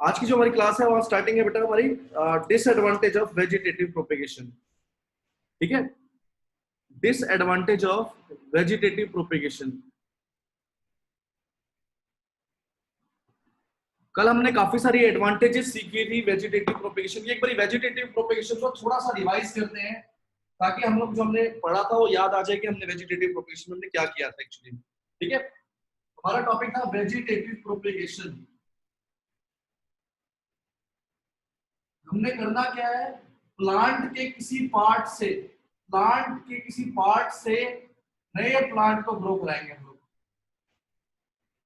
आज की जो हमारी क्लास है वहां स्टार्टिंग है बेटा हमारी डिसएडवांटेज ऑफ वेजिटेटिव प्रोपेगेशन। ठीक है, डिसएडवांटेज ऑफ वेजिटेटिव प्रोपेगेशन। कल हमने काफी सारी एडवांटेजेस सीखी थी वेजिटेटिव प्रोपेगेशन की। एक बार वेजिटेटिव प्रोपेगेशन को थोड़ा सा रिवाइज करते हैं ताकि हम लोग जो हमने पढ़ा था वो याद आ जाए कि हमने वेजिटेटिव प्रोपेगेशन में क्या किया था एक्चुअली। ठीक है, हमारा टॉपिक था वेजिटेटिव प्रोपेगेशन। हमने करना क्या है, प्लांट के किसी पार्ट से नए प्लांट को ग्रो कराएंगे हम लोग।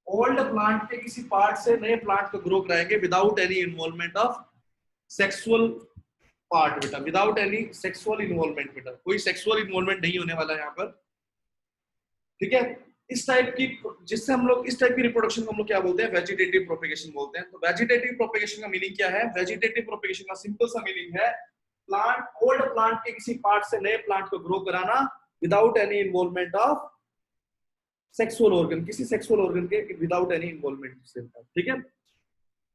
ओल्ड प्लांट के किसी पार्ट से नए प्लांट को ग्रो कराएंगे without any involvement of sexual part बेटा, विदाउट एनी सेक्सुअल इन्वॉल्वमेंट बेटा, कोई सेक्सुअल इन्वॉल्वमेंट नहीं होने वाला है यहाँ पर। ठीक है, इस टाइप की जिससे हम लोग इस टाइप की रिप्रोडक्शन को हम लोग क्या बोलते हैं, वेजिटेटिव प्रोपेगेशन बोलते हैं। तो वेजिटेटिव प्रोपेगेशन का मीनिंग क्या है? वेजिटेटिव प्रोपेगेशन का सिंपल सा मीनिंग है ओल्ड प्लांट के किसी पार्ट से नए प्लांट को ग्रो कराना without any involvement of sexual organ, किसी सेक्सुअल ऑर्गन के विदाउट एनी इन्वॉल्वमेंट से। ठीक है,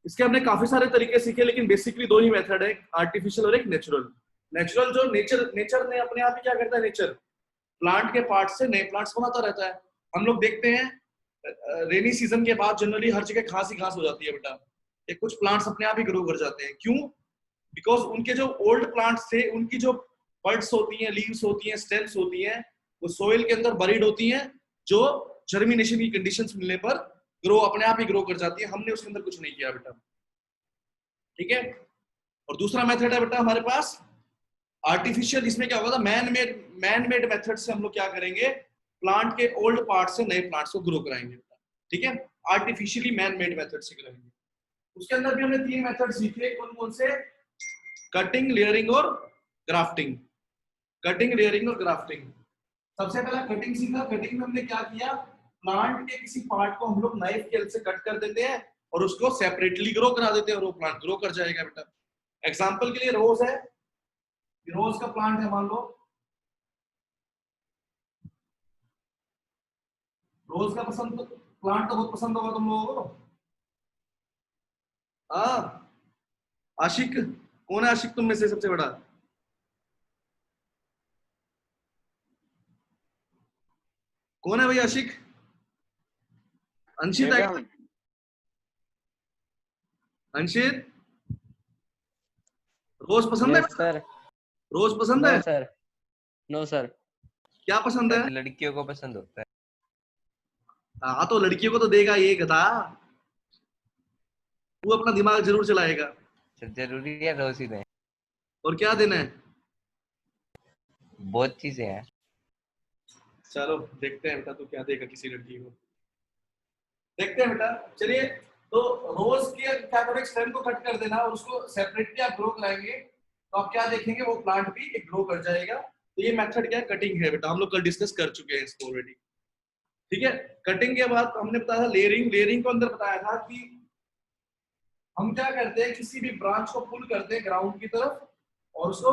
इसके हमने काफी सारे तरीके सीखे, लेकिन बेसिकली दो ही मेथड है, आर्टिफिशियल और एक नेचुरल। नेचुरल जो नेचर ने अपने आप ही क्या करता है, नेचर प्लांट के पार्ट से नए प्लांट्स बनाता रहता है। हम लोग देखते हैं रेनी सीजन के बाद जनरली हर जगह घास ही घास हो जाती है बेटा, ये कुछ प्लांट्स अपने आप ही ग्रो कर जाते हैं। क्यों? बिकॉज उनके जो ओल्ड प्लांट्स थे उनकी जो बर्ड्स होती हैं, लीव्स होती हैं, स्टेम्स होती हैं, वो सोइल के अंदर बरीड होती हैं, जो जर्मिनेशन की कंडीशंस मिलने पर ग्रो अपने आप ही ग्रो कर जाती है। हमने उसके अंदर कुछ नहीं किया बेटा। ठीक है, और दूसरा मेथड है बेटा हमारे पास आर्टिफिशियल, जिसमें क्या होगा, मैन मेड मेथड से हम लोग क्या करेंगे, प्लांट के ओल्ड पार्ट से नए प्लांट्स को ग्रो कराएंगे। ठीक है, आर्टिफिशियली मैन मेड मेथड से कराएंगे। उसके अंदर भी हमने तीन मेथड सीखे, कौन कौन से? कटिंग, लेयरिंग और ग्राफ्टिंग। कटिंग, लेयरिंग और ग्राफ्टिंग। सबसे पहला कटिंग सीखा। कटिंग में हमने क्या किया, प्लांट के किसी पार्ट को हम लोग नाइफ के हेल्प से कट कर देते हैं और उसको सेपरेटली ग्रो करा देते हैं और वो प्लांट ग्रो कर जाएगा बेटा। एग्जांपल के लिए रोज है, रोज का प्लांट है, मान लो रोज का पसंद प्लांट तो बहुत पसंद होगा तुम लोगों को। हाँ, आशिक कौन है? आशिक तुम में से सबसे बड़ा कौन है भाई? आशिक? अंशित है? अंशित, रोज पसंद है? सर। रोज पसंद है? Sir no sir. क्या पसंद है? लड़कियों को पसंद होता है। हाँ तो लड़कियों को तो देगा ये गधा, तू अपना दिमाग जरूर चलाएगा। जरूरी है रोज ही दें। और क्या देना है? बहुत चीजें हैं। चलो देखते हैं बेटा तू क्या देगा किसी लड़की को, देखते हैं बेटा। चलिए, तो रोज के क्या करो, स्टेम को कट कर देना और उसको सेपरेटली आप ग्रो कराएंगे तो आप क्या देखेंगे, वो प्लांट भी ग्रो कर जाएगा। तो ये मेथड क्या है, कटिंग है बेटा। हम लोग कल डिस्कस कर चुके हैं इसको ऑलरेडी। ठीक है, कटिंग के बाद हमने बताया था लेयरिंग। लेयरिंग को अंदर बताया था कि हम क्या करते हैं, किसी भी ब्रांच को पुल करते हैं ग्राउंड की तरफ और उसको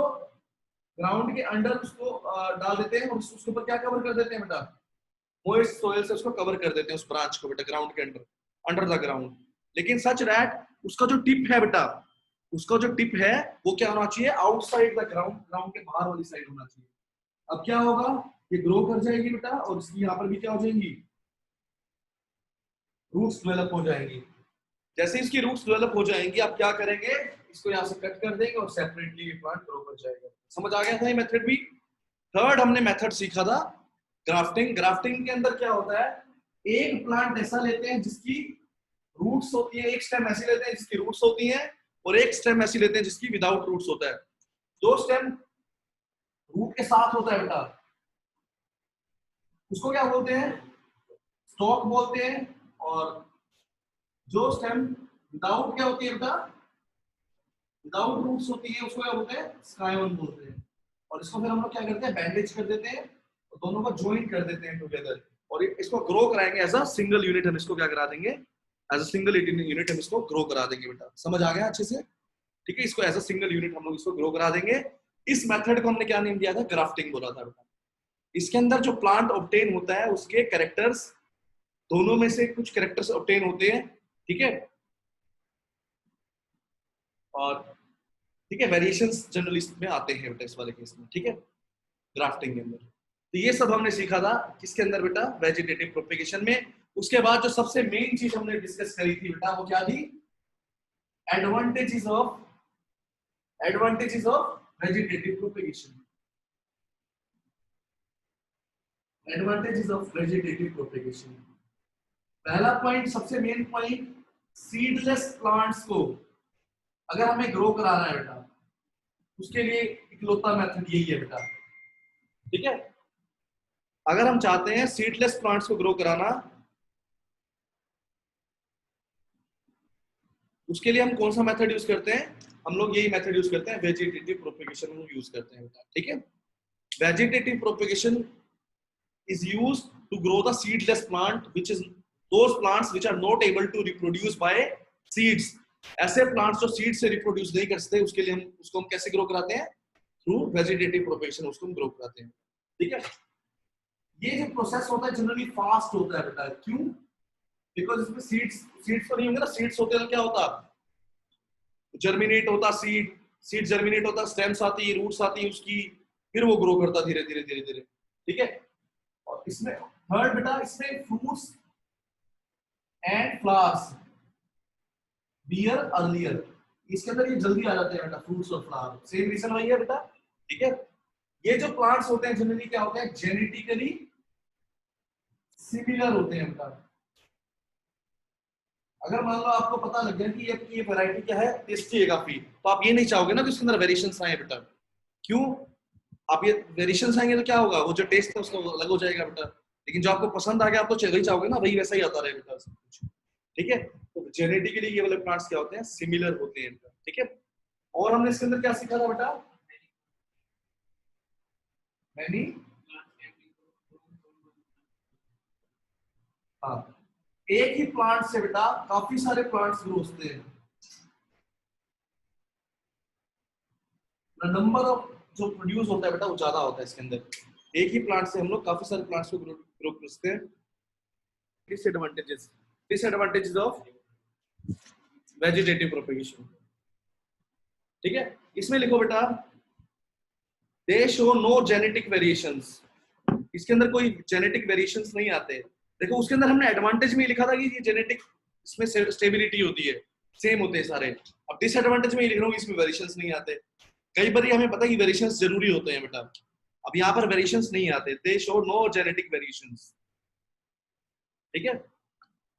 ग्राउंड के अंडर उसको डाल देते हैं और उसके ऊपर क्या कवर कर देते हैं बेटा, मॉइस्ट सोइल से उसको कवर कर देते हैं उस ब्रांच को बेटा, ग्राउंड के अंडर, अंडर द ग्राउंड। लेकिन सच दैट उसका जो टिप है बेटा, उसका जो टिप है वो क्या होना चाहिए, आउटसाइड द ग्राउंड, ग्राउंड के बाहर वाली साइड होना चाहिए। अब क्या होगा, ये ग्रो कर जाएगी बेटा और इसकी यहाँ पर भी क्या हो जाएंगी, रूट्स डेवलप हो जाएंगी। जैसे इसकी रूट्स डेवलप हो जाएंगी, आप क्या करेंगे, इसको यहाँ से कट कर देंगे और सेपरेटली प्लांट ग्रो कर जाएगा। समझ आ गया था ये मेथड भी। थर्ड हमने मेथड सीखा था ग्राफ्टिंग। ग्राफ्टिंग के अंदर क्या होता है, एक प्लांट ऐसा लेते हैं जिसकी रूट्स होती है, एक स्टेम ऐसी लेते हैं जिसकी रूट्स होती हैं और एक स्टेम ऐसी लेते हैं जिसकी विदाउट रूट्स होता है। जो स्टेम रूट के साथ होता है बेटा उसको क्या बोलते हैं, स्टॉक बोलते हैं, और जो स्टेम विदाउट क्या होती है बेटा, विदाउट रूट्स होती है उसको क्या बोलते हैं, स्काइवन बोलते हैं। और इसको फिर हम लोग क्या करते हैं, बैंडेज कर देते हैं और दोनों को ज्वाइन कर देते हैं टुगेदर और इसको ग्रो कराएंगे एज अ सिंगल यूनिट। हम इसको क्या करा देंगे, एज अ सिंगल यूनिट हम इसको ग्रो करा देंगे बेटा। समझ आ गया अच्छे से? ठीक है, इसको एज अ सिंगल यूनिट हम लोग इसको ग्रो करा देंगे। इस मेथड को हमने क्या नेम दिया था, ग्राफ्टिंग बोला था बेटा। इसके अंदर जो प्लांट ऑब्टेन होता है उसके कैरेक्टर्स, दोनों में से कुछ कैरेक्टर्स ऑब्टेन होते हैं। ठीक है, और ठीक है, वेरिएशंस जनरली इसमें आते हैं बेटा इस वाले केस में, ठीक है, ग्राफ्टिंग के अंदर। तो ये सब हमने सीखा था किसके अंदर बेटा, वेजिटेटिव प्रोपेगेशन में। उसके बाद जो सबसे मेन चीज हमने डिस्कस करी थी बेटा वो क्या थी, advantages of vegetative propagation. Advantages of vegetative propagation, पहला पॉइंट, सबसे मेन पॉइंट, सीडलेस प्लांट्स को अगर हमें ग्रो कराना है बेटा, उसके लिए इकलौता मेथड यही है बेटा, ठीक है। अगर हम चाहते हैं सीडलेस प्लांट्स को ग्रो कराना, उसके लिए हम कौन सा मेथड यूज करते हैं, हम लोग यही मेथड यूज करते हैं, वेजिटेटिव प्रोपेगेशन यूज करते हैं बेटा, ठीक है। Vegetative propagation is used to grow the seedless plant, which is those plants which are not able to reproduce by seeds. ऐसे plants जो seed से reproduce नहीं कर सकते, उसके लिए हम उसको हम कैसे grow कराते हैं, through vegetative propagation उसको हम grow कराते हैं, ठीक है। ये जो प्रोसेस होता है जनरली फास्ट होता है बेटा, क्यों, बिकॉज इसमें सीड्स तो नहीं होंगे ना, सीड्स होते तो क्या होता, जर्मिनेट होता सीड जर्मिनेट होता, स्टेम्स आती, रूट्स आती उसकी, फिर वो ग्रो करता धीरे धीरे धीरे धीरे, ठीक है। और इसमें थर्ड बेटा, इसमें fruits and flowers bear earlier, इसके अंदर ये जल्दी आ जाते हैं बेटा, फ्रूट्स और फ्लावर, सेम रीजन वही है बेटा, ठीक है। ये जो प्लांट्स होते हैं जनरली क्या होते हैं, जेनेटिकली सिमिलर होते हैं बेटा। अगर मान लो आपको पता लग गया कि ये वैरायटी क्या है, टेस्टी है काफी, तो आप ये नहीं चाहोगे ना कि उसके अंदर वेरिएशंस आए बेटा, क्यों, आप ये वेरिएशंस आएंगे तो क्या होगा, वो जो टेस्ट है उसका अलग हो जाएगा बेटा। लेकिन जो आपको पसंद आ गया आप तो वही चाहोगे ना, वही वैसा ही आता रहे बेटा सब कुछ, ठीक है। तो जेनेटिकली ये वाले प्लांट्स क्या होते हैं, सिमिलर होते हैं, ठीक है। और हमने इसके अंदर क्या सीखा था बेटा, मैनी, हाँ, एक ही प्लांट से बेटा काफी सारे प्लांट्स ग्रो होते हैं, नंबर ऑफ जो प्रोड्यूस होता है बेटा वो ज्यादा होता है इसके अंदर, एक ही प्लांट से हम लोग काफी सारे प्लांट्स को ग्रो करते हैं। डिसएडवांटेजेस ऑफ वेजिटेटिव प्रोपेगेशन, ठीक है। इसमें लिखो बेटा, they show no genetic variations, इसके अंदर कोई जेनेटिक वेरिएशंस नहीं आते। देखो उसके अंदर हमने एडवांटेज में लिखा था कि ये जेनेटिक, इसमें स्टेबिलिटी होती है, सेम होते हैं सारे। अब डिसएडवांटेज में ये लिख रहा हूँ इसमें वेरिएशंस नहीं आते। कई बार हमें पता है कि वेरिएशंस जरूरी होते हैं बेटा, अब यहाँ पर वेरिएशंस नहीं आते, they show no genetic variations, ठीक है।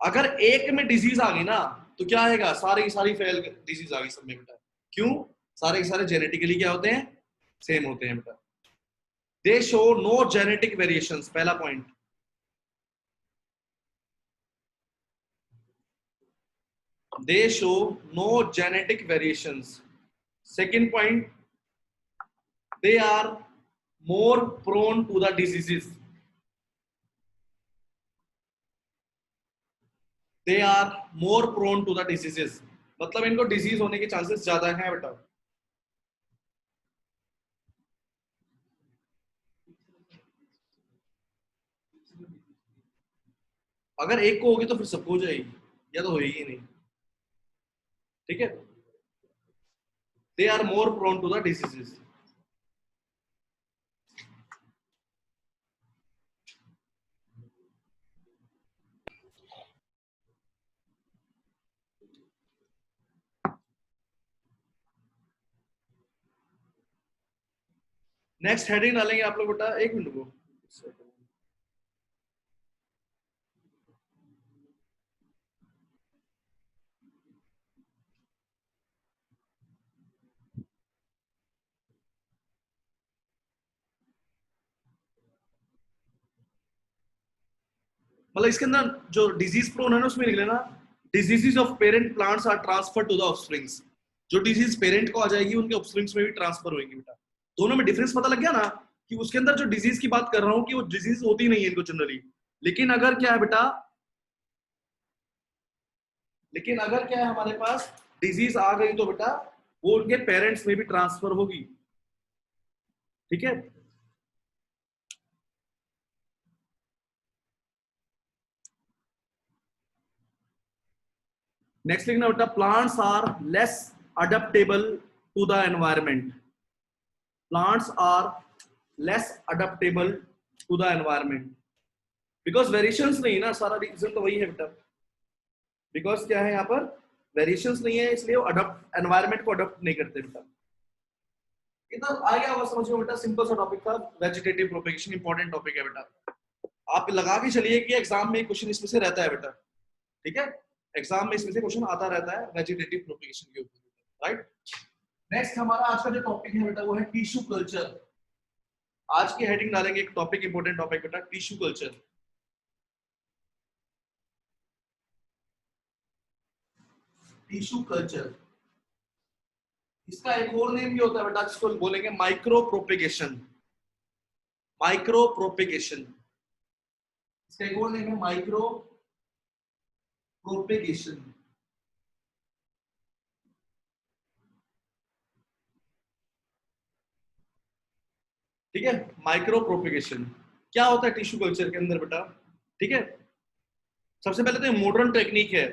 अगर एक में डिजीज आ गई ना तो क्या आएगा, सारी की सारी फेल डिजीज आ गई सब में बेटा, क्यों, सारे के सारे जेनेटिकली क्या होते हैं, सेम होते हैं बेटा। They show no genetic variations, पहला point, they show no genetic variations. Second point, they are more prone to the diseases, they are more prone to the diseases, मतलब इनको डिजीज होने के चांसेस ज्यादा हैं बेटा। अगर एक को होगी तो फिर सबको हो जाएगी, या तो होगी ही नहीं, ठीक है। they are more prone to the diseases. Next heading डालेंगे आप लोग बेटा, एक मिनट को, मतलब इसके अंदर जो डिजीज प्रोन है ना उसमें लिख लेना, diseases of parent plants are transfer to the offsprings, जो डिजीज पेरेंट को आ जाएगी उनके ऑफस्प्रिंग्स में भी ट्रांसफर होगी बेटा। दोनों में डिफरेंस पता लग गया ना, कि उसके अंदर जो डिजीज की बात कर रहा हूँ कि वो डिजीज होती नहीं है इनको जनरली, लेकिन अगर क्या है बेटा, लेकिन अगर क्या है हमारे पास डिजीज आ गई तो बेटा वो उनके पेरेंट्स में भी ट्रांसफर होगी, ठीक है। नेक्स्ट लिखना बेटा, plants are less adaptable to the environment. Plants are less adaptable to the environment because variations नहीं ना, सारा रीजन तो वही है बेटा, बिकॉज क्या है यहाँ पर वेरिएशंस नहीं है, इसलिए वो अडॉप्ट एनवायरनमेंट को अडॉप्ट नहीं करते बेटा। इधर आ गया होगा समझ में बेटा, सिंपल सा टॉपिक था, वेजिटेटिव प्रोपेगेशन इंपॉर्टेंट टॉपिक है बेटा। आप लगा के चलिए कि एग्जाम में क्वेश्चन इसमें से रहता है बेटा, ठीक है, एग्जाम में इसमें से क्वेश्चन आता रहता है वेजिटेटिव प्रोपेगेशन के ऊपर, राइट। नेक्स्ट हमारा आज का जो टॉपिक है बेटा वो है टिश्यू कल्चर। आज की हेडिंग डालेंगे एक टॉपिक, इंपॉर्टेंट टॉपिक बेटा, टिश्यू कल्चर। टिश्यू कल्चर, इसका एक और नेम भी होता है बेटा, जिसको बोलेंगे माइक्रो प्रोपेगेशन। माइक्रो प्रोपेगेशन, इसका एक और नेम है माइक्रो प्रोपेगेशन। ठीक है, माइक्रो प्रोपेगेशन क्या होता है टिश्यू कल्चर के अंदर बेटा, ठीक है। सबसे पहले तो मॉडर्न टेक्निक है।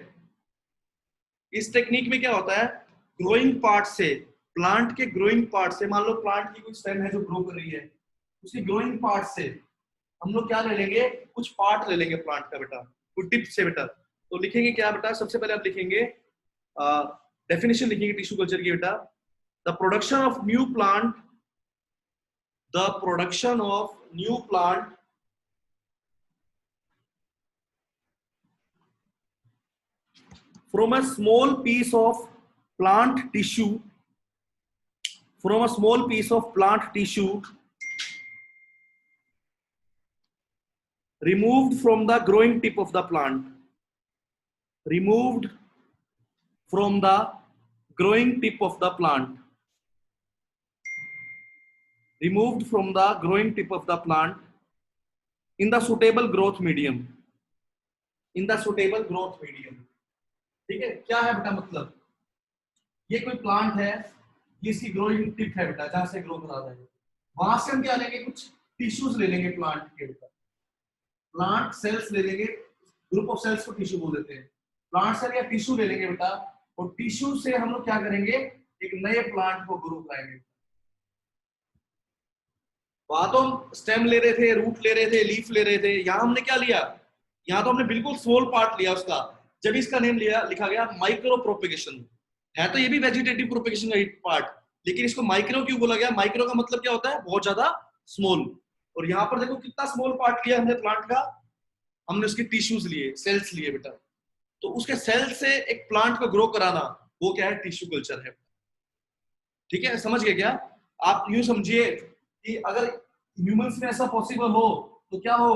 इस टेक्निक में क्या होता है, ग्रोइंग पार्ट से, प्लांट के ग्रोइंग पार्ट से, मान लो प्लांट की कुछ स्टेम है जो ग्रो कर रही है, उसकी ग्रोइंग पार्ट से हम लोग क्या ले लेंगे, कुछ पार्ट ले लेंगे प्लांट का बेटा, कुछ टिप से बेटा। तो लिखेंगे क्या बेटा, सबसे पहले आप लिखेंगे डेफिनेशन लिखेंगे टिश्यू कल्चर की बेटा, the production of new plant, the production of new plant from a small piece of plant tissue, from a small piece of plant tissue removed from the growing tip of the plant, removed from the growing tip of the plant, removed from the growing tip of the plant in the suitable growth medium, in the suitable growth medium। ठीक है, क्या है बेटा मतलब, ये कोई plant है, ये इसकी ग्रोइंग टिप है बेटा, जहां से ग्रो करा रहा है, वहां से हम क्या लेंगे, कुछ टिश्यूज ले लेंगे प्लांट के बेटा, प्लांट सेल्स ले लेंगे, ग्रुप ऑफ सेल्स को टिश्यू बोल देते हैं, प्लांट सेल या टिश्यू ले लेंगे बेटा, और टिश्यू से हम लोग क्या करेंगे, एक नए प्लांट को ग्रो कराएंगे। वहां तो हम स्टेम ले रहे थे, रूट ले रहे थे, लीफ ले रहे थे, यहाँ हमने क्या लिया, यहाँ तो हमने बिल्कुल स्मॉल पार्ट लिया उसका, जब इसका नेम लिया, लिखा गया माइक्रो प्रोपेगेशन। है तो ये भी वेजिटेटिव प्रोपेगेशन का एक पार्ट, लेकिन इसको माइक्रो क्यों बोला गया, माइक्रो का मतलब क्या होता है, बहुत ज्यादा स्मॉल। और यहाँ पर देखो कितना स्मॉल पार्ट लिया हमने प्लांट का, हमने उसके टिश्यूज लिए, सेल्स लिए बेटा, तो उसके सेल से एक प्लांट को ग्रो कराना, वो क्या है, टिश्यू कल्चर है। ठीक है, समझ गए क्या। आप यूं समझिए कि अगर ह्यूमंस में ऐसा पॉसिबल हो तो क्या हो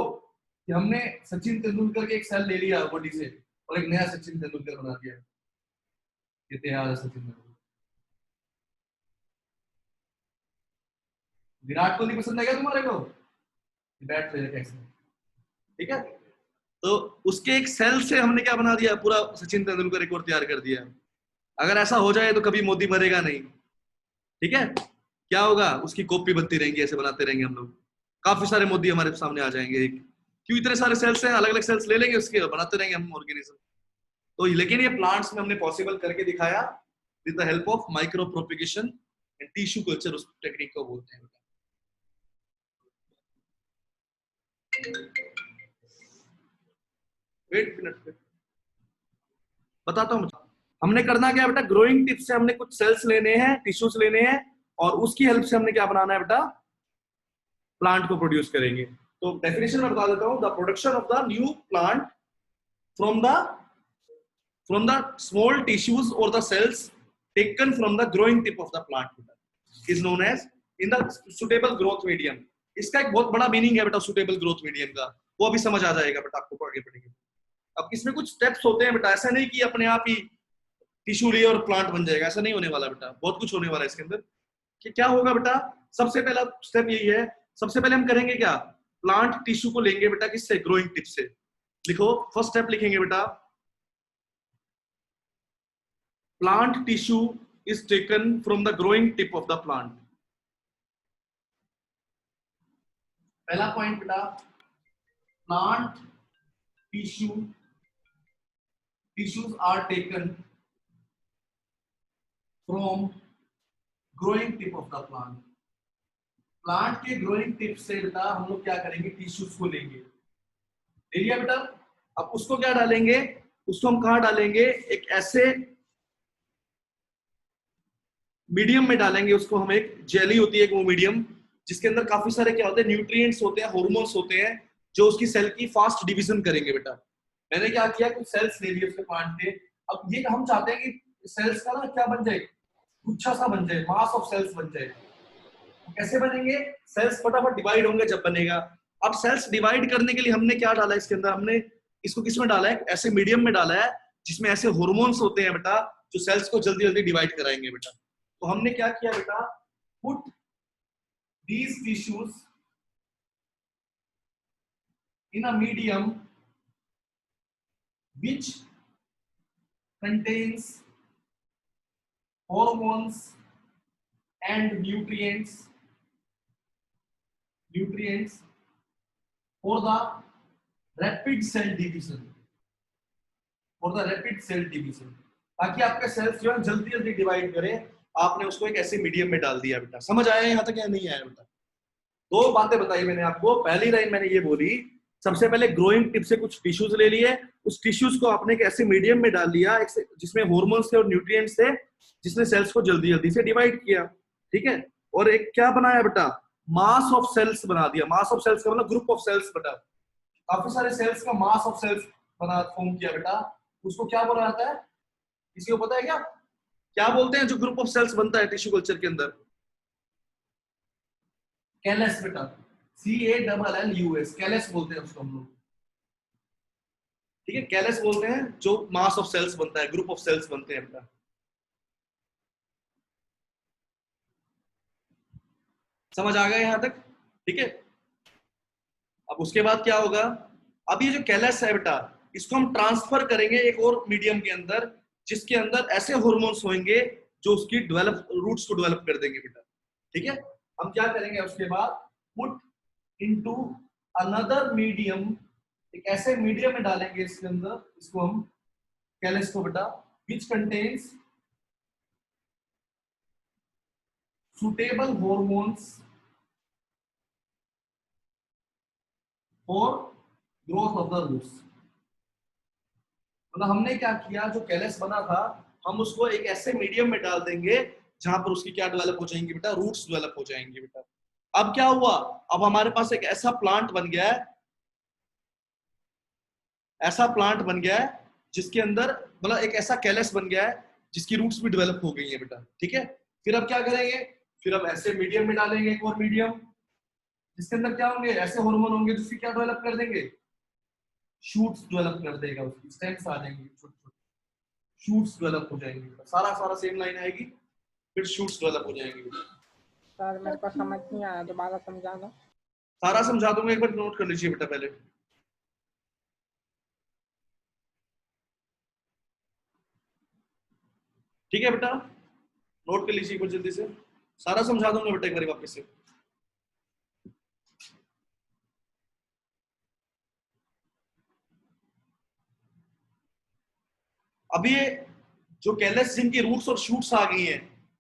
कि हमने सचिन तेंदुलकर के एक सेल ले लिया बॉडी से और एक नया सचिन तेंदुलकर बना दिया, इतिहास सचिन तेंदुलकर। विराट कोहली पसंद है क्या तुम्हारे को, बैट ले कैसे, ठीक है, तो उसके एक सेल से हमने क्या बना दिया, पूरा सचिन तेंदुलकर एक और तैयार कर दिया। अगर ऐसा हो जाए तो कभी मोदी मरेगा नहीं, ठीक है, क्या होगा, उसकी कॉपी बनती रहेंगी, ऐसे बनाते रहेंगे हम लोग, काफी सारे मोदी हमारे सामने आ जाएंगे। क्यों, इतने सारे सेल्स हैं, अलग अलग सेल्स ले लेंगे उसके, बनाते रहेंगे हम ऑर्गेनिज्म। तो लेकिन ये प्लांट्स में हमने पॉसिबल करके दिखाया with the help of micro propagation and tissue culture, उस टेक्निक को बोलते हैं। वेट मिनट बताता हूँ। हमने करना क्या है बेटा, ग्रोइंग टिप से हमने कुछ सेल्स लेने हैं, टिश्यूज लेने हैं, और उसकी हेल्प से हमने क्या बनाना है बेटा, प्लांट को प्रोड्यूस करेंगे। तो डेफिनेशन में बता देता हूं, the production of the new plant from the small tissues और the cells taken from the growing tip of the plant is known as in the suitable growth medium. इसका एक बहुत बड़ा मीनिंग है बेटा सुटेबल ग्रोथ मीडियम का, वो अभी समझ आ जाएगा बेटा आपको आगे पढ़ेंगे। अब इसमें कुछ स्टेप्स होते हैं बेटा, ऐसा नहीं कि अपने आप ही टिश्यू लिए और प्लांट बन जाएगा, ऐसा नहीं होने वाला बेटा, बहुत कुछ होने वाला है इसके अंदर। कि क्या होगा बेटा, सबसे पहला स्टेप यही है, सबसे पहले हम करेंगे क्या, प्लांट टिश्यू को लेंगे बेटा, किससे, ग्रोइंग टिप से। लिखो, फर्स्ट स्टेप लिखेंगे बेटा, plant tissue is taken from the growing tip of the plant. पहला पॉइंट बेटा, plant tissues are taken from growing tip of the plant. Plant के ग्रोइंग टिप से बेटा हम लोग क्या करेंगे, टिश्यूज को लेंगे। ले लिया बेटा। अब उसको क्या डालेंगे, उसको हम कहां डालेंगे, एक ऐसे मीडियम में डालेंगे उसको हम। एक जेली होती है एक वो मीडियम, जिसके अंदर काफी सारे क्या होते हैं, न्यूट्रिएंट्स होते हैं, हार्मोन्स होते हैं, जो उसकी सेल की फास्ट डिवीजन करेंगे बेटा। मैंने क्या किया, कुछ सेल्स ले लिए उसके प्लांट के। अब ये हम चाहते हैं कि सेल्स का ना क्या बन जाए, गुच्छा सा बन जाए, मास ऑफ सेल्स बन जाए। तो कैसे बनेंगे, सेल्स फटाफट डिवाइड होंगे जब बनेगा। अब सेल्स डिवाइड करने के लिए हमने क्या डाला इसके अंदर, हमने इसको किसमें डाला है, ऐसे मीडियम में डाला है जिसमें ऐसे हार्मोन्स होते हैं बेटा, जो सेल्स को जल्दी जल्दी डिवाइड कराएंगे बेटा। तो हमने क्या किया बेटा, put these tissues in a medium which contains hormones and nutrients for the rapid cell division, ताकि आपके सेल्स जो है जल्दी जल्दी डिवाइड करें। आपने उसको एक ऐसे मीडियम में डाल दिया बेटा। समझ आया यहाँ तक या नहीं आया बेटा? दो बातें बताई मैंने आपको। पहली लाइन मैंने ये बोली, सबसे पहले ग्रोइंग टिप से कुछ टिश्यूज ले लिए, उस टिश्यूज को आपने एक ऐसे मीडियम में डाल दिया जिसमें हार्मोन्स थे और न्यूट्रिएंट्स थे, जिसने सेल्स को जल्दी जल्दी से डिवाइड किया। ठीक है, और एक क्या बनाया बेटा, मास ऑफ सेल्स बना दिया। मास ऑफ सेल्स का मतलब ग्रुप ऑफ सेल्स बेटा, काफी सारे सेल्स का मास ऑफ सेल्स बना फॉर्म किया बेटा। उसको क्या बोला जाता है, किसी को पता है क्या, क्या बोलते हैं जो ग्रुप ऑफ सेल्स बनता है टिश्यू कल्चर के अंदर? कैलस बेटा, CALLUS, कैलस बोलते हैं उसको हम लोग। ठीक है, कैलस बोलते हैं जो मास ऑफ सेल्स बनता है, ग्रुप ऑफ सेल्स बनते हैं बेटा। समझ आ गया यहां तक? ठीक है, अब उसके बाद क्या होगा, अब ये जो कैलस है बेटा, इसको हम ट्रांसफर करेंगे एक और मीडियम के अंदर, जिसके अंदर ऐसे हार्मोन्स होंगे जो उसकी रूट्स को डेवलप कर देंगे बेटा। ठीक है, हम क्या करेंगे उसके बाद, पुट इनटू अनदर मीडियम, एक ऐसे मीडियम में डालेंगे इसके अंदर, इसको हम कैलस को बेटा, which contains suitable hormones for growth of the roots. मतलब हमने क्या किया, जो कैलस बना था हम उसको एक ऐसे मीडियम में डाल देंगे जहां पर उसकी क्या डेवलप हो जाएंगी बेटा, रूट्स डेवलप हो जाएंगी बेटा। अब क्या हुआ, अब हमारे पास एक ऐसा प्लांट बन गया है, जिसके अंदर मतलब एक ऐसा कैलस बन गया है जिसकी रूट्स भी डेवलप हो गई है बेटा। ठीक है, फिर अब क्या करेंगे, फिर अब ऐसे मीडियम में डालेंगे एक और मीडियम, जिसके अंदर क्या होंगे, ऐसे हार्मोन होंगे जिसकी क्या डेवलप कर देंगे, शूट्स डेवलप कर देगा, उसकी स्टेम्स आ जाएंगी, छोटे छोटे शूट्स डेवलप हो जाएंगे। सारा सेम लाइन आएगी, फिर शूट्स डेवलप हो जाएंगे। सर मेरे को समझ नहीं आया, दोबारा समझा दो। सारा समझा दूंगा, एक बार नोट कर लीजिए बेटा पहले। ठीक है बेटा, नोट कर लीजिए एक बार जल्दी से, सारा समझा दूंगा बेटा एक बार वापस से। अब ये जो कैलस जिनकी रूट्स और शूट्स आ गई हैं,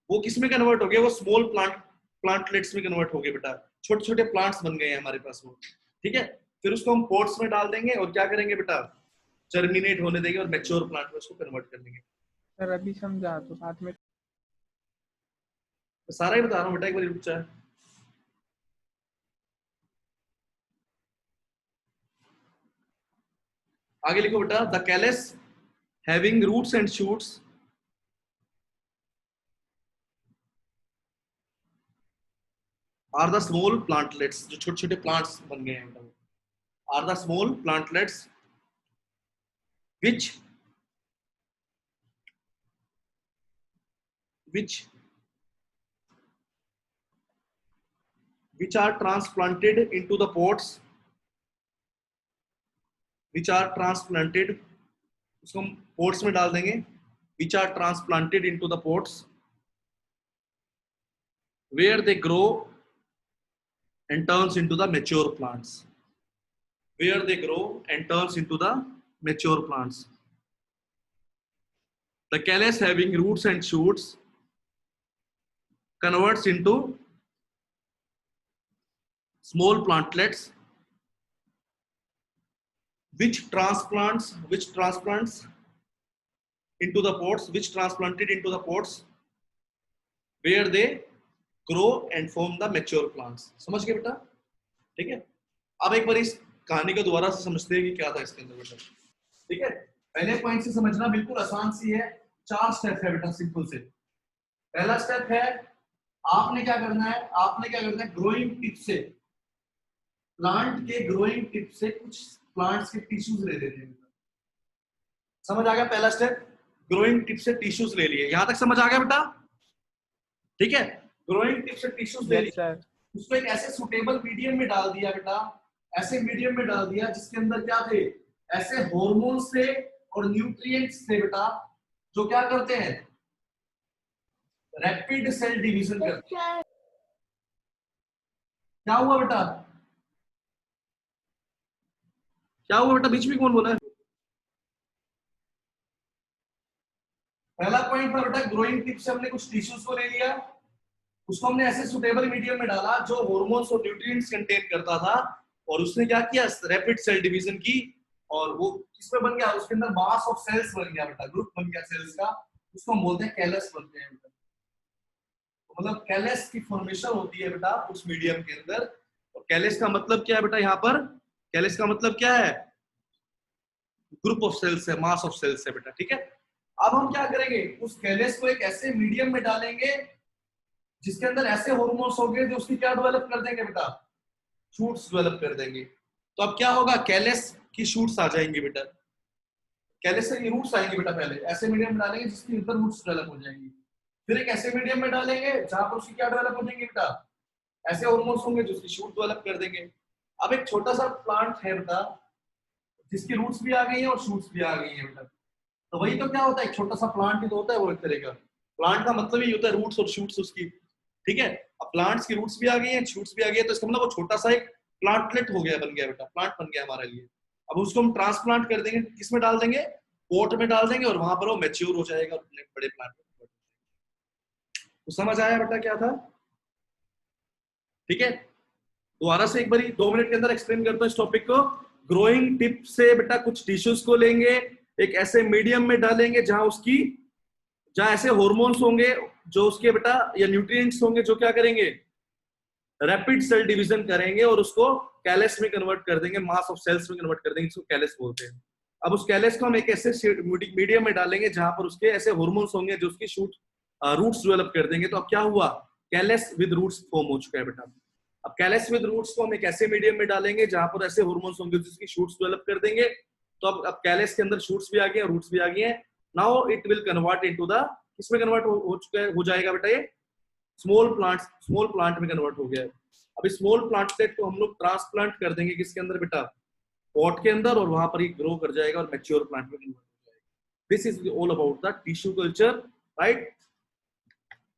वो किस में कन्वर्ट हो गए, वो स्मॉल प्लांटलेट्स में कन्वर्ट हो गए बेटा, छोटे छोटे प्लांट्स बन गए हैं हमारे पास वो। ठीक है, फिर उसको हम पॉट्स में डाल देंगे और क्या करेंगे बेटा, जर्मिनेट होने देंगे और मैच्योर प्लांट में उसको कन्वर्ट कर देंगे। सर अभी समझा तो साथ में। तो सारा ही बता रहा हूँ बेटा, एक बार रुक जाए। आगे लिखो बेटा, the callus having roots and shoots are the small plantlets, जो छोटे छोटे प्लांट्स बन गए हैं, are the small plantlets which are transplanted into the pots, उसको हम पोट्स में डाल देंगे, which are transplanted into the pots where they grow and turns into the mature plants, the callus having roots and shoots converts into small plantlets which transplants into the pots, which transplanted into the pots where they grow and form the mature plants. समझ गए बेटा? ठीक है, अब एक बार इस कहानी को दोबारा से समझते हैं कि क्या था इसके अंदर बेटा। ठीक है, पहले पॉइंट से समझना बिल्कुल आसान सी है, 4 स्टेप है बेटा सिंपल से। पहला स्टेप है आपने क्या करना है, ग्रोइंग टिप से, प्लांट के ग्रोइंग टिप से कुछ प्लांट्स के टिश्यूज ले लेने हैं। समझ आ गया? पहला स्टेप, ग्रोइंग टिप से टिश्यूज ले लिए। यहां तक समझ आ गया बेटा? ठीक है, ग्रोइंग टिप से टिश्यूज ले लिए, उसको एक ऐसे सुटेबल मीडियम में डाल दिया बेटा, ऐसे मीडियम में डाल दिया जिसके अंदर क्या थे, ऐसे हॉर्मोन्स थे और न्यूट्रिएंट्स थे बेटा, जो क्या करते हैं, रैपिड सेल डिवीजन करते हैं। क्या हुआ बेटा? बीच में कौन बोला है? पहला पॉइंट था बेटा, ग्रोइंग टिप से हमने कुछ टिश्यूज को ले लिया, उसको हमने ऐसे सुटेबल मीडियम में डाला जो हॉर्मोन्स और न्यूट्रिएंट्स कंटेन करता था, और उसने क्या किया, रैपिड सेल डिवीजन की, और वो किसमें बन गया, उसके अंदर मास ऑफ सेल्स बन गया बेटा, ग्रुप बन गया सेल्स का, उसको हम बोलते हैं कैलस बन गया बेटा। तो मतलब कैलस की फॉर्मेशन होती है बेटा उस मीडियम के अंदर, और कैलस का मतलब क्या है बेटा, यहाँ पर कैलस का मतलब क्या है, ग्रुप ऑफ सेल्स है, मास ऑफ सेल्स है बेटा। ठीक है, अब हम क्या करेंगे, उस कैलस को एक ऐसे मीडियम में डालेंगे जिसके अंदर ऐसे हॉर्मोन्स होंगे जो उसकी क्या डेवलप कर देंगे बेटा, शूट्स डेवलप कर देंगे। तो अब क्या होगा, कैलस की शूट्स आ जाएंगी बेटा, कैलस से रूट्स आएंगे बेटा, पहले ऐसे मीडियम में डालेंगे जिसकी अंदर रूट्स डेवलप हो जाएंगी, फिर एक ऐसे मीडियम में डालेंगे जहां पर उसकी क्या डेवलप हो जाएंगे बेटा, ऐसे हॉर्मोन्स होंगे जो उसकी शूट डेवलप कर देंगे। अब एक छोटा सा प्लांट है बेटा जिसकी रूट्स भी आ गई है और शूट्स भी आ गई है बेटा, तो वही तो क्या होता है, एक छोटा सा प्लांट ही तो होता है वो एक तरह का। प्लांट का मतलब ही होता है रूट्स और शूट्स उसकी। ठीक है, अब प्लांट्स की रूट्स भी आ गई हैं, शूट्स भी आ गई है, तो इसका मतलब वो छोटा सा एक प्लांटलेट हो गया, बन गया बेटा, प्लांट बन गया हमारे लिए। अब उसको हम ट्रांसप्लांट कर देंगे, किसमें डाल देंगे, पॉट में डाल देंगे, और वहां पर वो मैच्योर हो जाएगा और बड़े प्लांट में। तो समझ आया बेटा क्या था? ठीक है, दोबारा से एक बार 2 मिनट के अंदर एक्सप्लेन करता हूं इस टॉपिक को। ग्रोइंग टिप से बेटा कुछ टिश्यूज को लेंगे, एक ऐसे मीडियम में डालेंगे जहां ऐसे हॉर्मोन्स होंगे जो उसके बेटा, या न्यूट्रिएंट्स होंगे जो क्या करेंगे, रैपिड सेल डिवीजन करेंगे और उसको कैलस में कन्वर्ट कर देंगे, मास ऑफ सेल्स में कन्वर्ट कर देंगे, इसको कैलस बोलते हैं। अब उस कैलस को हम एक ऐसे मीडियम में डालेंगे जहां पर उसके ऐसे हॉर्मोन्स होंगे जो उसकी रूट्स डेवलप कर देंगे। तो अब क्या हुआ, कैलस विद रूट्स फॉर्म हो चुका है बेटा। अब कैलस विद रूट्स को हम एक ऐसे मीडियम में डालेंगे जहां पर ऐसे हॉर्मोन्स होंगे जिसकी शूट्स डेवलप कर देंगे। तो अब कैलस के अंदर शूट्स भी आ गए, रूट्स भी आ गई हैं। Now it will convert into the, किसमें कन्वर्ट हो चुका है, हो जाएगा बेटा, ये स्मॉल प्लांट में कन्वर्ट हो गया है। अब इस स्मॉल प्लांटलेट को हम लोग ट्रांसप्लांट कर देंगे किसके अंदर बेटा, पॉट के अंदर, और वहां पर ही ग्रो कर जाएगा और मैच्योर प्लांट में कन्वर्ट हो जाएगा। This is all about the tissue culture, right.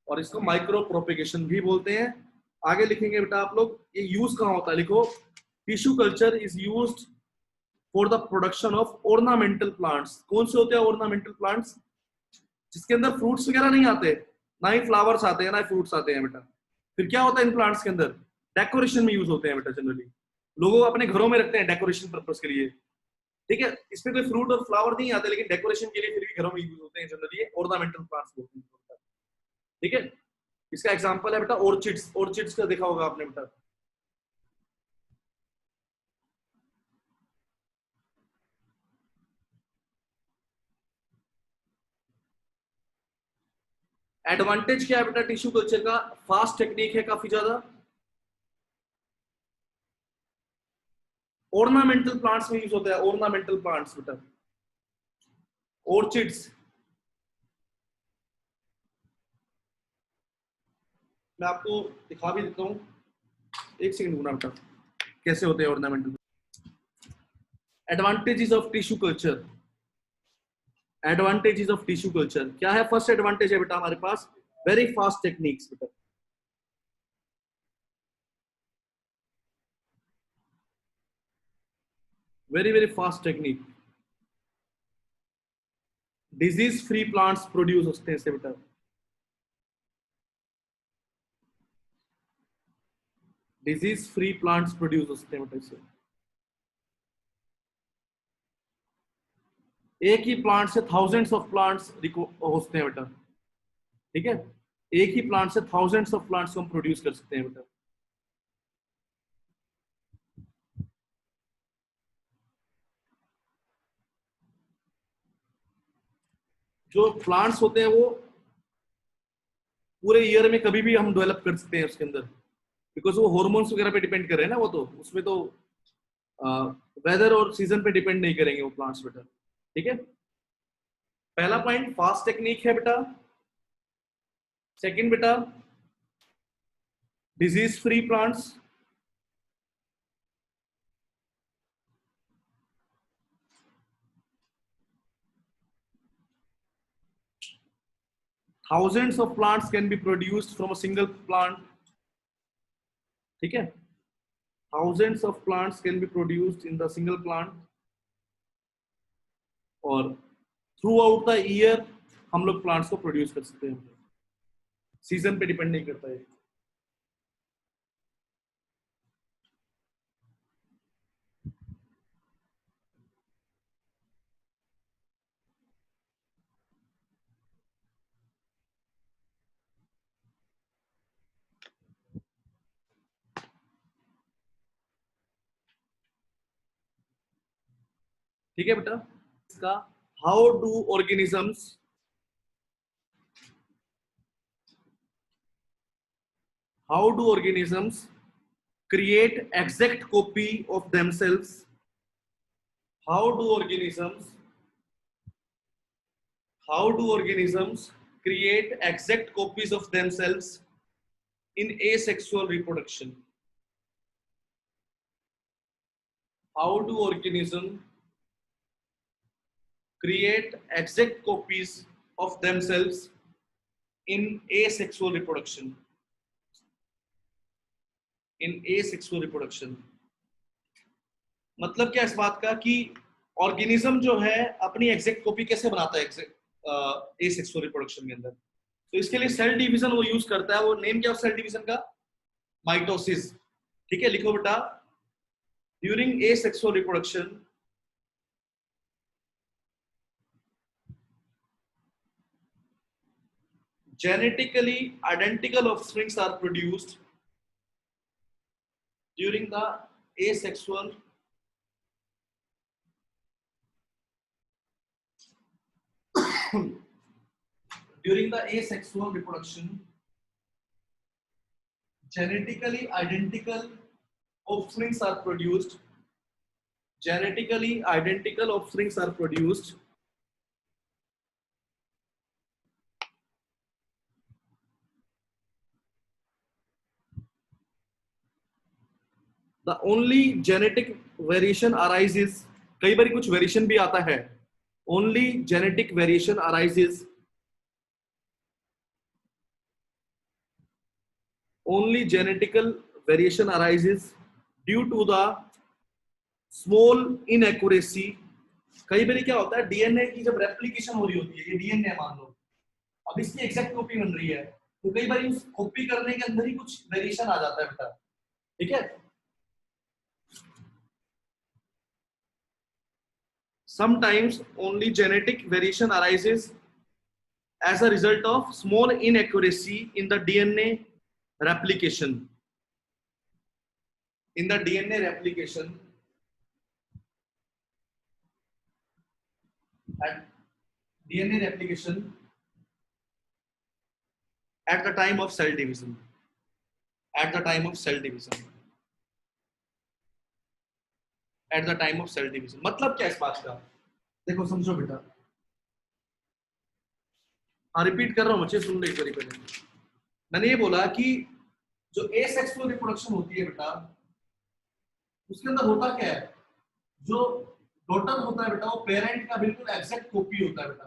और इसको माइक्रो प्रोपेगेशन भी बोलते हैं। आगे लिखेंगे बेटा आप लोग, ये यूज कहाँ होता है, लिखो, tissue culture is used for the production of ornamental plants. कौन से होते हैं ऑर्नामेंटल प्लांट्स? जिसके अंदर फ्रूट्स वगैरह नहीं आते, ना ही फ्लावर्स आते हैं, ना ही फ्रूट्स आते हैं बेटा। फिर क्या होता है इन प्लांट्स के अंदर, डेकोरेशन में यूज होते हैं बेटा। जनरली लोगों अपने घरों में रखते हैं डेकोरेशन पर्पस के लिए। ठीक है, इसमें कोई फ्रूट और फ्लावर नहीं आते, लेकिन डेकोरेशन के लिए फिर भी घरों में यूज होते हैं। जनरली ऑर्नामेंटल प्लांट्स बोलते हैं। ठीक है, इसका एग्जांपल है बेटा ऑर्चिड्स। ऑर्चिड्स का देखा होगा आपने बेटा, एडवांटेज क्या है बेटा टिश्यू कल्चर का, फास्ट टेक्निक है काफी ज्यादा। ऑर्नामेंटल प्लांट्स में यूज होता है, ऑर्नामेंटल प्लांट्स बेटा, ऑर्चिड्स। मैं आपको दिखा भी देता हूं, एक सेकंड रुकना बेटा, कैसे होते हैं ornamental. Advantages of tissue culture, advantages of tissue culture क्या है? फर्स्ट एडवांटेज है बेटा हमारे पास वेरी फास्ट टेक्निक्स बेटा, very fast technique. Disease free plants produce होते हैं इससे बेटा। डिजीज फ्री प्लांट्स प्रोड्यूस होते हैं बेटा इससे। एक ही प्लांट से थाउजेंड्स ऑफ प्लांट्स होते हैं बेटा, ठीक है, एक ही प्लांट से थाउजेंड्स ऑफ प्लांट्स को हम प्रोड्यूस कर सकते हैं बेटा। जो प्लांट्स होते हैं वो पूरे ईयर में कभी भी हम डेवलप कर सकते हैं उसके अंदर, बिकॉज वो हॉर्मोन्स वगैरह पे डिपेंड कर रहे हैं ना, वो तो उसमें तो वेदर और सीजन पे डिपेंड नहीं करेंगे वो प्लांट्स बेटा, ठीक है। पहला पॉइंट फास्ट टेक्निक है बेटा। सेकंड बेटा disease free plants. Thousands of plants can be produced from a single plant, ठीक है, thousands of plants can be produced in the single plant, और थ्रू आउट द ईयर हम लोग plants को produce कर सकते हैं, सीजन पे डिपेंड नहीं करता है। ठीक है बेटा, इसका how do organisms create exact copy of themselves? How do organisms create exact copies of themselves in asexual reproduction? How do organisms create exact copies of themselves in asexual reproduction? In asexual reproduction मतलब क्या इस बात का कि organism जो है अपनी exact copy कैसे बनाता है एसेक्सुअल रिप्रोडक्शन के अंदर। तो इसके लिए सेल डिवीजन वो यूज करता है। वो नेम क्या है सेल डिवीजन का? माइटोसिस। ठीक है, लिखो बेटा, during asexual reproduction genetically identical offsprings are produced during the asexual reproduction. Genetically identical offsprings are produced. Genetically identical offsprings are produced the only genetic variation arises, कई बार कुछ variation भी आता है, only genetic variation arises, only genetical variation arises due to the small inaccuracy. कई बार क्या होता है, DNA की जब रेप्लिकेशन हो रही होती है, ये डीएनए मान लो, अब इसकी एग्जैक्ट कॉपी बन रही है, तो कई बार उस कॉपी करने के अंदर ही कुछ वेरिएशन आ जाता है बेटा। ठीक है, sometimes only genetic variation arises as a result of small inaccuracy in the DNA replication. In the DNA replication at DNA replication at the time of cell division. At the time of cell division. At the time of cell division. मतलब क्या इस बात का? देखो समझो बेटा, हाँ repeat कर रहा हूँ, बच्चे सुन लो एक बारी पहले। मैंने ये बोला कि जो एसेक्सुअल रिप्रोडक्शन होती है बेटा, उसके अंदर होता क्या है, जो डॉटर होता है बेटा वो पेरेंट का बिल्कुल एग्जैक्ट कॉपी होता है बेटा।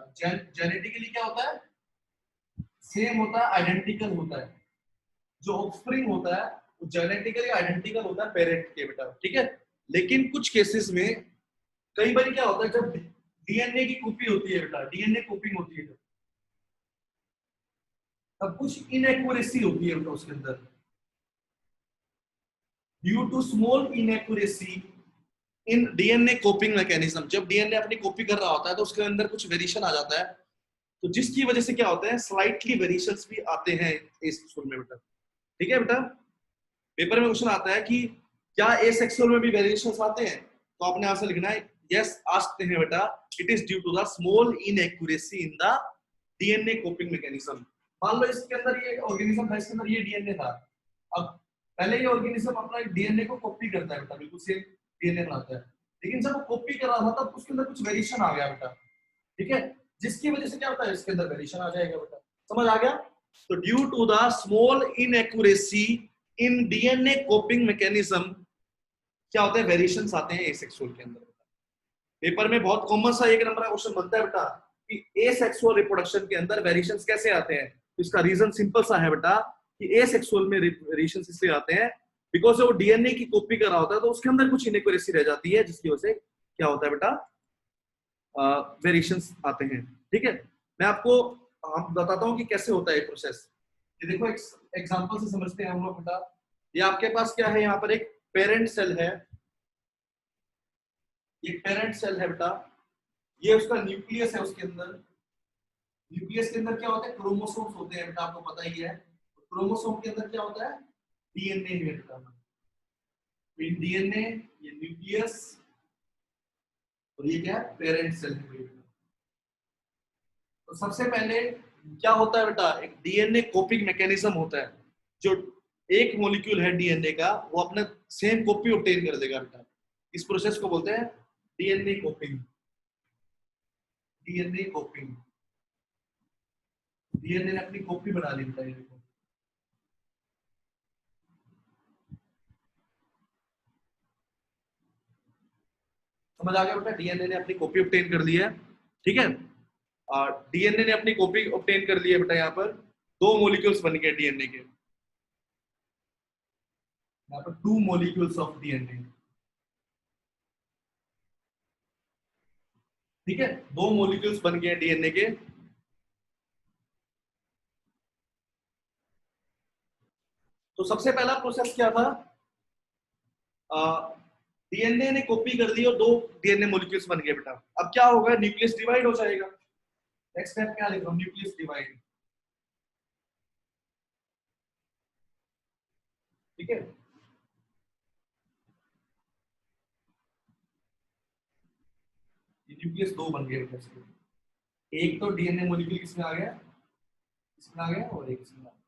जेनेटिकली क्या होता है, सेम होता है, आइडेंटिकल होता है। जो ऑफस्प्रिंग होता है वो जेनेटिकली आइडेंटिकल होता है पेरेंट के बेटा। ठीक है, लेकिन कुछ केसेस में कई बार क्या होता है, जब डीएनए की कॉपी होती है बेटा, डीएनए कॉपिंग होती है, तब कुछ इनएक्यूरेसी होती है बेटा उसके अंदर। Due to small inaccuracy in DNA copying mechanism. जब डीएनए अपनी कॉपी कर रहा होता है तो उसके अंदर कुछ वेरिएशन आ जाता है, तो जिसकी वजह से क्या होता है, स्लाइटली वेरिएशंस भी आते हैं एसेक्सुअल में बेटा। ठीक है बेटा, पेपर में क्वेश्चन आता है कि क्या एसेक्सुअल में भी वेरिएशंस आते हैं, तो आपने आंसर लिखना है यस, आस्कते हैं बेटा, it is due to the small inaccuracy in the DNA copying mechanism. मान लो इसके अंदर ये ऑर्गेनिज्म था, इसके अंदर ये डीएनए था, अब पहले ये ऑर्गेनिज्म अपना डीएनए को कॉपी करता है बेटा, बिल्कुल सेम डीएनए बनाता है, लेकिन जब वो कॉपी कर रहा था तब उसके अंदर कुछ वेरिएशन आ गया बेटा। ठीक है, जिसकी वजह से क्या होता है, इसके अंदर वेरिएशन आ जाएगा बेटा। समझ आ गया? तो due to the small inaccuracy in DNA copying mechanism क्या होता है, वेरिएशंस आते हैं एसेक्सुअल के अंदर। पेपर में बहुत कॉमन सा एक नंबर का क्वेश्चन बनता है बेटा कि एसेक्सुअल रिप्रोडक्शन के अंदर वेरिएशंस कैसे आते हैं। तो इसका रीजन सिंपल सा है बेटा कि एसेक्सुअल में वेरिएशंस इसलिए आते हैं बिकॉज वो डीएनए की कॉपी कर रहा होता है, तो उसके अंदर कुछ इनएक्यूरेसी रह जाती है, जिसकी वजह से क्या होता है बेटा, वेरिएशंस आते हैं। ठीक है, मैं आपको बताता हूं कि कैसे होता है प्रोसेस। ये देखो एक एग्जांपल से समझते हैं हम लोग बेटा। ये आपके पास क्या है, यहाँ पर एक पेरेंट सेल है, ये पेरेंट सेल है बेटा, ये उसका न्यूक्लियस है। उसके अंदर, न्यूक्लियस के अंदर क्या होता है, क्रोमोसोम्स होते हैं बेटा, आपको पता ही है। क्रोमोसोम के अंदर क्या होता है, डीएनए है बेटा। डीएनए, ये न्यूक्लियस, और ये क्या है, पेरेंट सेल है। तो सबसे पहले क्या होता है बेटा, एक डीएनए कॉपिंग मैकेनिज्म होता है। जो एक मॉलिक्यूल है डीएनए का, वो अपना सेम कॉपी ऑब्टेन कर देगा बेटा। इस प्रोसेस को बोलते हैं डीएनए कॉपिंग। डीएनए कॉपिंग, डीएनए ने अपनी कॉपी बना ली बेटा। ये देखो, समझ आ गया बेटा, डीएनए ने अपनी कॉपी ऑब्टेन कर ली है। ठीक है, डीएनए ने अपनी कॉपी ऑब्टेन कर ली है बेटा। यहाँ पर दो मॉलिक्यूल्स बन गए डीएनए के, यहाँ पर 2 मॉलिक्यूल्स ऑफ डीएनए। ठीक है, 2 मॉलिक्यूल्स बन गए डीएनए के। तो सबसे पहला प्रोसेस क्या था, डीएनए ने कॉपी कर ली और 2 डीएनए मॉलिक्यूल्स बन गए बेटा। अब क्या होगा, न्यूक्लियस डिवाइड हो जाएगा। नेक्स्ट स्टेप क्या लिख रहा हूं, न्यूक्लियस डिवाइड। ठीक है, ये न्यूक्लियस 2 बन गए बेटा। एक तो डीएनए मॉलिक्यूल किसमें आ गया, इसमें आ गया, और एक इसमें आ गया।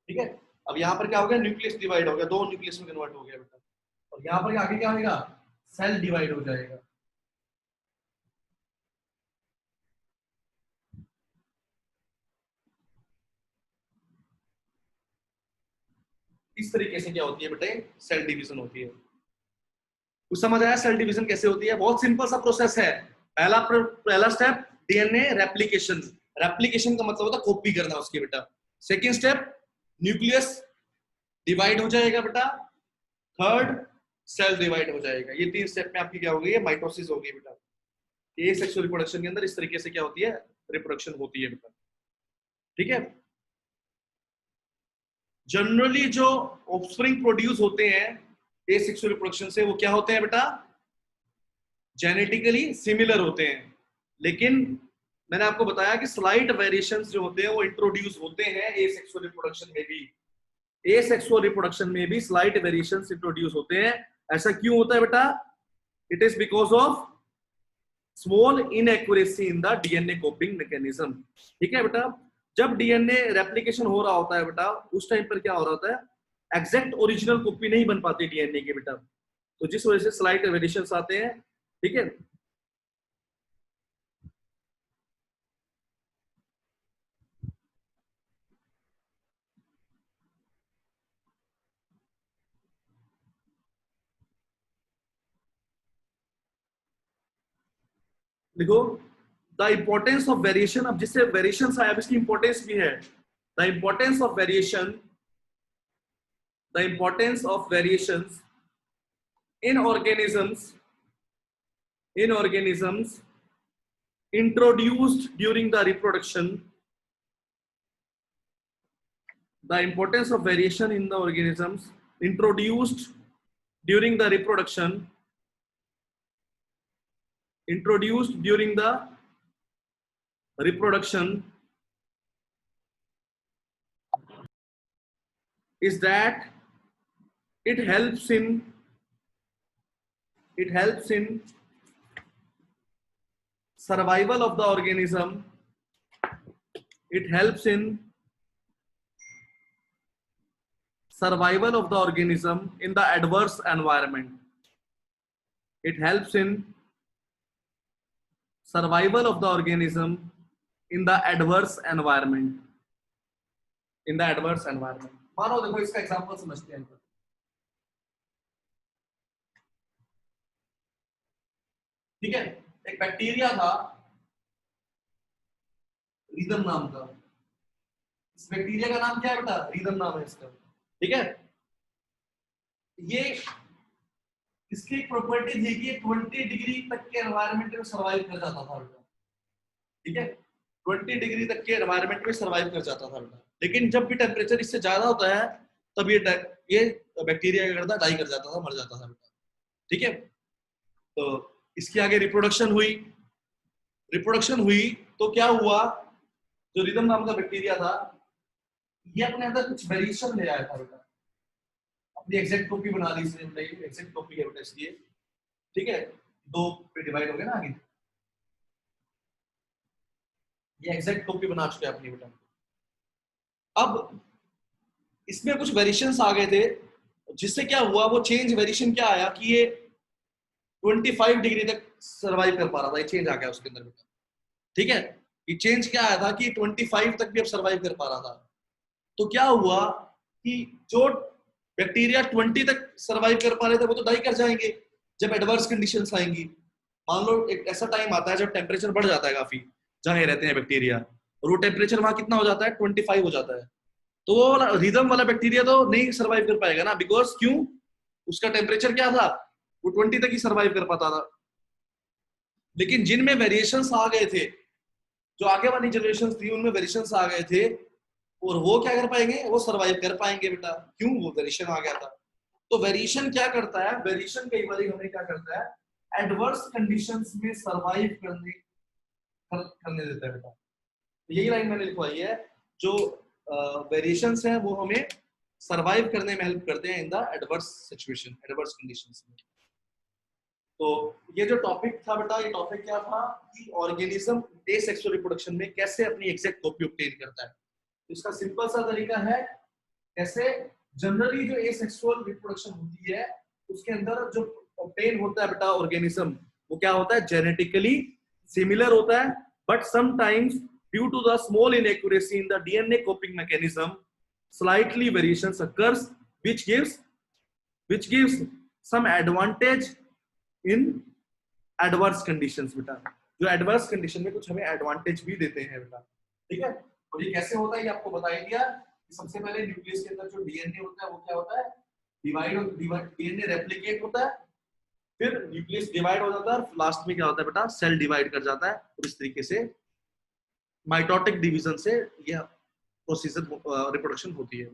ठीक है, अब यहाँ पर क्या हो गया, न्यूक्लियस डिवाइड हो गया, 2 न्यूक्लियस में कन्वर्ट हो गया बेटा। और यहाँ पर आगे क्या होगा, सेल डिवाइड हो जाएगा। इस तरीके से क्या होती है बेटे, सेल डिवीजन होती है। कुछ समझ आया सेल डिवीजन कैसे होती है? बहुत सिंपल सा प्रोसेस है। पहला स्टेप डीएनए रेप्लिकेशन। रेप्लिकेशन का मतलब होता है कॉपी करना उसकी बेटा। सेकंड स्टेप न्यूक्लियस डिवाइड हो जाएगा बेटा। थर्ड सेल डिवाइड हो जाएगा। ये 3 स्टेप में आपकी क्या होगी, माइटोसिस होगी बेटा। ये सेक्सुअल रिप्रोडक्शन के अंदर इस तरीके से क्या होती है, रिप्रोडक्शन होती है बेटा। ठीक है, जनरली जो ऑफस्प्रिंग प्रोड्यूस होते हैं एसेक्सुअल रिप्रोडक्शन से, वो क्या होते हैं बेटा, जेनेटिकली सिमिलर होते हैं। लेकिन मैंने आपको बताया कि स्लाइट वेरिएशंस जो होते हैं वो इंट्रोड्यूस होते हैं एसेक्सुअल रिप्रोडक्शन में भी। एसेक्सुअल रिप्रोडक्शन में भी स्लाइट वेरिएशंस इंट्रोड्यूस होते हैं। ऐसा क्यों होता है बेटा? It is because of small inaccuracy in the DNA copying mechanism. ठीक है बेटा, जब डीएनए रेप्लिकेशन हो रहा होता है बेटा, उस टाइम पर क्या हो रहा होता है, एग्जैक्ट ओरिजिनल कॉपी नहीं बन पाती डीएनए के बेटा, तो जिस वजह से स्लाइट वेरिएशंस आते हैं। ठीक है, देखो द इंपॉर्टेंस ऑफ वेरिएशन। अब जिससे वेरिएशंस आए, अब इसकी इंपॉर्टेंस भी है। The importance of variation, the importance of variations in organisms introduced during the reproduction. The importance of variation in the organisms introduced during the reproduction is that it helps in survival of the organism. It helps in survival of the organism in the adverse environment. It helps in survival of the organism in the adverse environment. In the adverse environment. मानो देखो इसका example समझते हैं. ठीक है, एक bacteria था rhythm नाम का. इस बैक्टीरिया का नाम क्या है बेटा? रीदम नाम है इसका. ठीक है, ये इसकी एक प्रॉपर्टी थी कि 20 डिग्री तक के एनवायरनमेंट में सर्वाइव कर जाता था बेटा. ठीक है, 20 डिग्री तक के एनवायरनमेंट में सर्वाइव कर जाता था बेटा. लेकिन जब भी टेम्परेचर इससे ज्यादा होता है तब ये बैक्टीरिया क्या करता है? डाई कर जाता था, मर जाता था बेटा. ठीक है, तो इसकी आगे रिप्रोडक्शन हुई तो क्या हुआ? जो रिदम नाम का बैक्टीरिया था ये अपने अंदर कुछ वेरिएशन ले आया था बेटा. अपनी एग्जैक्ट कॉपी बना ली इसने बेटा. ये एग्जैक्ट कॉपी है बेटा इसलिए. ठीक है, दो पे डिवाइड हो गया ना आगे. ये एग्जैक्ट कॉपी बना चुके हैं अपनी बेटा. अब इसमें कुछ वेरिएशंस आ गए थे जिससे क्या हुआ? वो चेंज वेरिएशन क्या आया कि ये 25 डिग्री तक सर्वाइव कर पा रहा था. ये चेंज आ गया उसके अंदर बेटा. ठीक है, ये चेंज क्या आया था कि 25 तक भी अब सर्वाइव कर पा रहा था. तो क्या हुआ कि जो बैक्टीरिया 20 तक सर्वाइव कर पा रहे थे वो तो डाई कर जाएंगे जब एडवर्स कंडीशंस आएंगी. मान लो एक ऐसा टाइम आता है जब टेम्परेचर बढ़ जाता है काफी जहां रहते हैं बैक्टीरिया, और वो टेम्परेचर वहां कितना हो जाता है? 25 हो जाता है. तो वो रिदम वाला बैक्टीरिया तो नहीं सर्वाइव कर पाएगा ना. बिकॉज क्यों? उसका टेम्परेचर क्या था? वो 20 तक ही सर्वाइव कर पाता था. लेकिन जिनमें वेरिएशंस आ गए थे, जो आगे वाली जनरेशन थी उनमें वेरिएशंस आ गए थे, और वो क्या कर पाएंगे? वो सर्वाइव कर पाएंगे बेटा. क्यों? वो वेरिएशन आ गया था. तो वेरिएशन क्या करता है? वेरिएशन कई बार हमें क्या करता है? एडवर्स कंडीशंस में सर्वाइव करने देता है बेटा. यही लाइन मैंने लिखवाई है. जो वेरिएशंस हैं वो हमें सर्वाइव करने में हेल्प करते हैं in the adverse situation, adverse conditions में. तो ये जो टॉपिक था बेटा, ये टॉपिक क्या था कि ऑर्गेनिज्म एसेक्सुअल रिप्रोडक्शन में कैसे अपनी एग्जैक्ट कॉपी ऑब्टेन करता है. इसका सिंपल सा तरीका है कैसे जनरली जो एसेक्सुअल रिप्रोडक्शन होती है उसके अंदर जो ऑब्टेन होता है बेटा ऑर्गेनिज्म, वो क्या होता है? जेनेटिकली सिमिलर होता है, but sometimes due to the small inaccuracy in the DNA copying mechanism slightly variations occurs which gives some advantage in adverse conditions बेटा. जो adverse condition में कुछ हमें advantage भी देते हैं बेटा. ठीक है, और ये कैसे होता है ये आपको बता ही दिया. सबसे पहले न्यूक्लियस के अंदर जो डीएनए होता है वो क्या होता है? डीएनए रेप्लिकेट होता है, फिर न्यूक्लियस डिवाइड हो जाता है, और लास्ट में क्या होता है बेटा? सेल डिवाइड कर जाता है. और इस तरीके से माइटोटिक डिवीजन से यह प्रोसीजर रिप्रोडक्शन होती है.